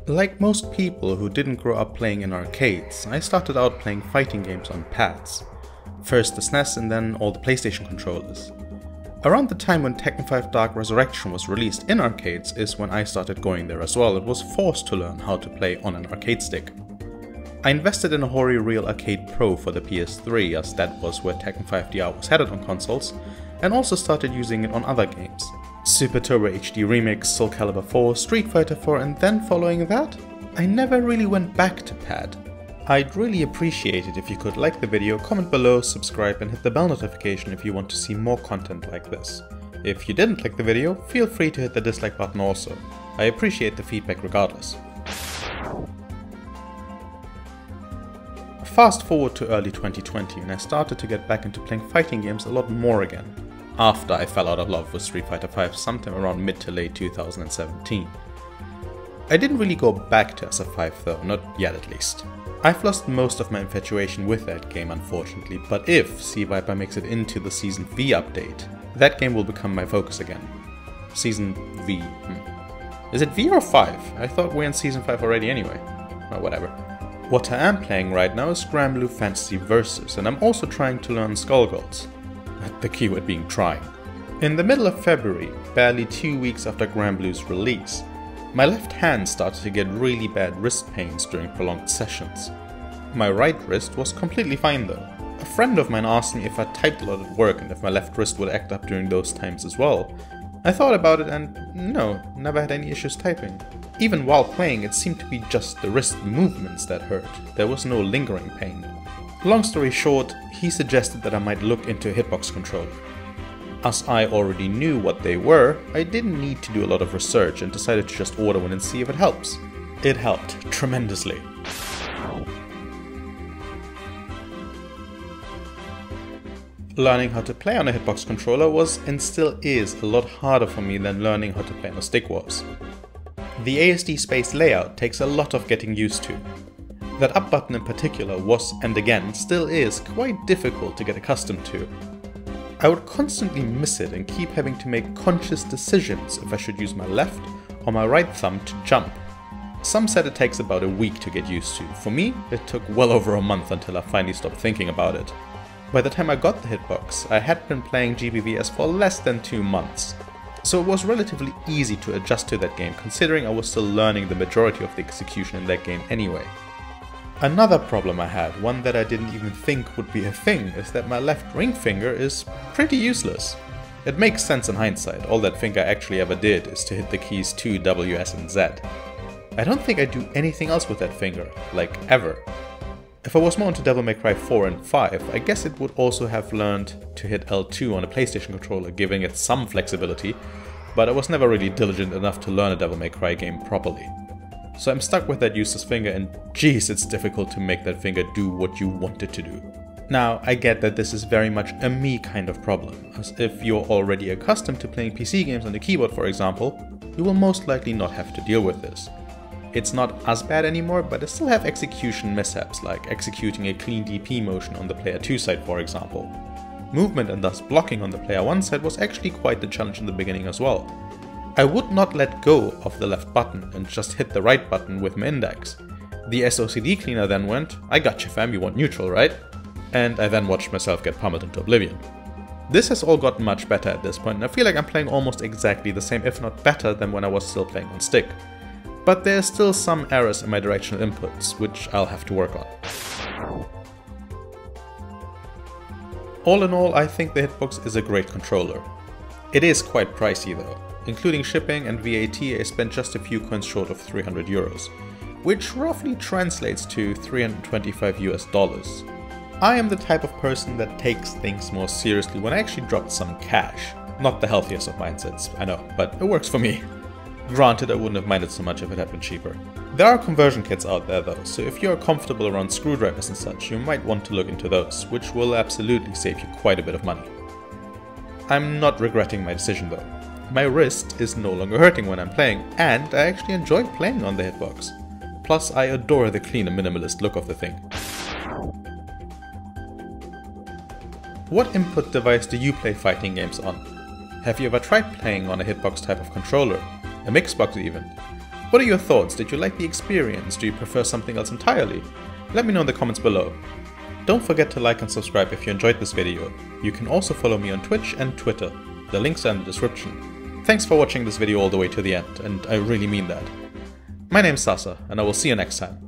Like most people who didn't grow up playing in arcades, I started out playing fighting games on pads. First the SNES and then all the PlayStation controllers. Around the time when Tekken 5 Dark Resurrection was released in arcades is when I started going there as well and was forced to learn how to play on an arcade stick. I invested in a Hori Real Arcade Pro for the PS3 as that was where Tekken 5 DR was headed on consoles, and also started using it on other games. Super Turbo HD Remix, Soul Calibur 4, Street Fighter 4, and then following that, I never really went back to pad. I'd really appreciate it if you could like the video, comment below, subscribe and hit the bell notification if you want to see more content like this. If you didn't like the video, feel free to hit the dislike button also. I appreciate the feedback regardless. Fast forward to early 2020 and I started to get back into playing fighting games a lot more again, after I fell out of love with Street Fighter 5 sometime around mid to late 2017. I didn't really go back to SF5 though, not yet at least. I've lost most of my infatuation with that game unfortunately, but if Sea Viper makes it into the Season V update, that game will become my focus again. Season V. Is it V or 5? I thought we're in Season 5 already anyway. Well, whatever. What I am playing right now is Granblue Fantasy Versus, and I'm also trying to learn Skullgirls. The keyword being trying. In the middle of February, barely 2 weeks after Granblue's release, my left hand started to get really bad wrist pains during prolonged sessions. My right wrist was completely fine though. A friend of mine asked me if I typed a lot at work and if my left wrist would act up during those times as well. I thought about it and no, never had any issues typing. Even while playing, it seemed to be just the wrist movements that hurt. There was no lingering pain. Long story short, he suggested that I might look into a Hitbox controller. As I already knew what they were, I didn't need to do a lot of research and decided to just order one and see if it helps. It helped tremendously. Learning how to play on a Hitbox controller was and still is a lot harder for me than learning how to play on a stick was. The ASD space layout takes a lot of getting used to. That up button in particular was, and again still is, quite difficult to get accustomed to. I would constantly miss it and keep having to make conscious decisions if I should use my left or my right thumb to jump. Some said it takes about a week to get used to. For me, it took well over a month until I finally stopped thinking about it. By the time I got the Hitbox, I had been playing GBVS for less than 2 months. So it was relatively easy to adjust to that game considering I was still learning the majority of the execution in that game anyway. Another problem I had, one that I didn't even think would be a thing, is that my left ring finger is pretty useless. It makes sense in hindsight, all that finger actually ever did is to hit the keys 2, W, S and Z. I don't think I do anything else with that finger, like ever. If I was more into Devil May Cry 4 and 5, I guess it would also have learned to hit L2 on a PlayStation controller, giving it some flexibility, but I was never really diligent enough to learn a Devil May Cry game properly. So I'm stuck with that useless finger and geez, it's difficult to make that finger do what you want it to do. Now, I get that this is very much a me kind of problem, as if you're already accustomed to playing PC games on the keyboard for example, you will most likely not have to deal with this. It's not as bad anymore, but I still have execution mishaps, like executing a clean DP motion on the player 2 side for example. Movement and thus blocking on the player 1 side was actually quite the challenge in the beginning as well. I would not let go of the left button and just hit the right button with my index. The SOCD cleaner then went, "I gotcha fam, you want neutral, right?" And I then watched myself get pummeled into oblivion. This has all gotten much better at this point and I feel like I'm playing almost exactly the same, if not better, than when I was still playing on stick. But there are still some errors in my directional inputs, which I'll have to work on. All in all, I think the Hitbox is a great controller. It is quite pricey though. Including shipping and VAT, I spent just a few coins short of 300 euros, which roughly translates to $325 US. I am the type of person that takes things more seriously when I actually dropped some cash. Not the healthiest of mindsets, I know, but it works for me. Granted, I wouldn't have minded so much if it had been cheaper. There are conversion kits out there though, so if you're comfortable around screwdrivers and such, you might want to look into those, which will absolutely save you quite a bit of money. I'm not regretting my decision though. My wrist is no longer hurting when I'm playing, and I actually enjoy playing on the Hitbox. Plus, I adore the clean and minimalist look of the thing. What input device do you play fighting games on? Have you ever tried playing on a Hitbox type of controller? A Mixbox even? What are your thoughts? Did you like the experience? Do you prefer something else entirely? Let me know in the comments below. Don't forget to like and subscribe if you enjoyed this video. You can also follow me on Twitch and Twitter. The links are in the description. Thanks for watching this video all the way to the end, and I really mean that. My name's Sasa, and I will see you next time.